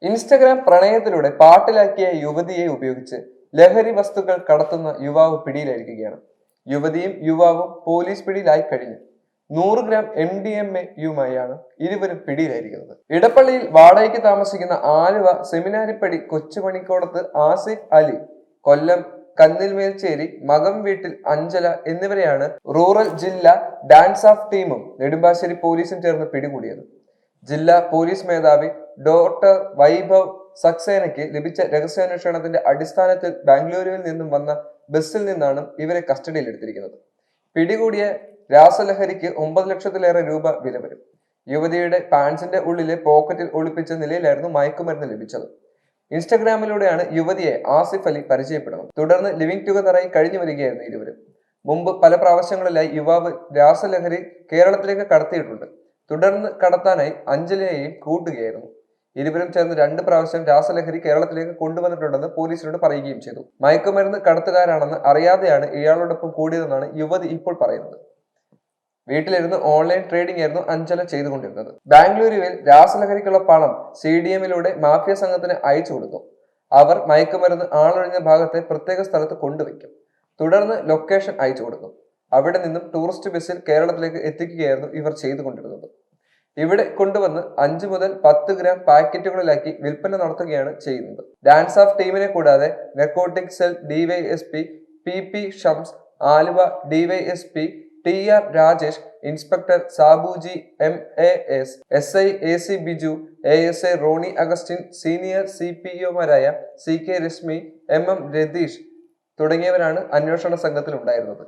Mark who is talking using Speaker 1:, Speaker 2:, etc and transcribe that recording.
Speaker 1: Instagram പ്രണയത്തിലൂടെ പാട്ടിലാക്കിയ യുവതിയെ ഉപയോഗിച്ച് ലഹരി വസ്തുക്കൾ കടത്തുന്ന യുവാവ് പിടിയിലായിരിക്കുകയാണ്. യുവതിയും യുവാവും പോലീസ് പിടിയിലായി കഴിഞ്ഞു. 100 ഗ്രാം MDMA-യുമായാണ് ഇരുവരും പിടിയിലായിരിക്കുന്നത്. ഇടപ്പള്ളിയിൽ വാടകയ്ക്ക് താമസിക്കുന്ന ആലുവ സെമിനാരിപ്പടി കൊച്ചുമണിക്കോടത്ത് ആസിഫ് അലി, കൊല്ലം കന്നിൽമേൽച്ചേരി മകം വീട്ടിൽ അഞ്ചല എന്നിവരെയാണ് റൂറൽ ജില്ലാ ഡാൻസ് ഓഫ് ടീമും നെടുമ്പാശ്ശേരി പോലീസും ചേർന്ന് പിടികൂടിയത്. ജില്ലാ പോലീസ് മേധാവി ഡോക്ടർ വൈഭവ് സക്സേനയ്ക്ക് ലഭിച്ച രഹസ്യാന്വേഷണത്തിന്റെ അടിസ്ഥാനത്തിൽ ബാംഗ്ലൂരുവിൽ നിന്നും വന്ന ബസ്സിൽ നിന്നാണ് ഇവരെ കസ്റ്റഡിയിലെടുത്തിരിക്കുന്നത്. പിടികൂടിയ രാസലഹരിക്ക് 9 ലക്ഷത്തിലേറെ രൂപ വില വരും. യുവതിയുടെ പാൻസിന്റെ ഉള്ളിലെ പോക്കറ്റിൽ ഒളിപ്പിച്ച നിലയിലായിരുന്നു മയക്കുമരുന്ന് ലഭിച്ചത്. ഇൻസ്റ്റഗ്രാമിലൂടെയാണ് യുവതിയെ ആസിഫ് അലി പരിചയപ്പെടുന്നത്. തുടർന്ന് ലിവിംഗ് ടുഗദറായി കഴിഞ്ഞു വരികയായിരുന്നു ഇരുവരും. മുമ്പ് പല പ്രാവശ്യങ്ങളിലായി യുവാവ് രാസലഹരി കേരളത്തിലേക്ക് കടത്തിയിട്ടുണ്ട്. തുടർന്ന് കടത്താനായി അഞ്ജലിയെയും കൂട്ടുകയായിരുന്നു. ഇരുവരും ചേർന്ന് 2 പ്രാവശ്യം രാസലഹരി കേരളത്തിലേക്ക് കൊണ്ടുവന്നിട്ടുണ്ടെന്ന് പോലീസിനോട് പറയുകയും ചെയ്തു. മയക്കുമരുന്ന് കടത്തുകാരാണെന്ന് അറിയാതെയാണ് ഇയാളോടൊപ്പം കൂടിയതെന്നാണ് യുവതി ഇപ്പോൾ പറയുന്നത്. വീട്ടിലിരുന്ന് ഓൺലൈൻ ട്രേഡിംഗ് ആയിരുന്നു അഞ്ജല ചെയ്തുകൊണ്ടിരുന്നത്. ബാംഗ്ലൂരുവിൽ രാസലഹരിക്കുള്ള പണം CDM-ലൂടെ മാഫിയ സംഘത്തിന് അയച്ചു കൊടുത്തു. അവർ മയക്കുമരുന്ന് ആളൊഴിഞ്ഞ ഭാഗത്തെ പ്രത്യേക സ്ഥലത്ത് കൊണ്ടുവയ്ക്കും. തുടർന്ന് ലൊക്കേഷൻ അയച്ചു കൊടുക്കും. അവിടെ നിന്നും ടൂറിസ്റ്റ് ബസ്സിൽ കേരളത്തിലേക്ക് എത്തിക്കുകയായിരുന്നു ഇവർ ചെയ്തുകൊണ്ടിരുന്നത്. ഇവിടെ കൊണ്ടുവന്ന് 5 മുതൽ 10 ഗ്രാം പാക്കറ്റുകളിലാക്കി വിൽപ്പന നടത്തുകയാണ് ചെയ്യുന്നത്. ഡാൻസ് ഓഫ് ടീമിനെ കൂടാതെ narcotic cell DYSP PP Shams, Aluva DYSP TR Rajesh, inspector Sabuji MAS, SI AC Biju, ASI Roni Augustine, senior CPOമാരായ CK രശ്മി, MM രതീഷ് തുടങ്ങിയവരാണ് അന്വേഷണ സംഘത്തിൽ ഉണ്ടായിരുന്നത്.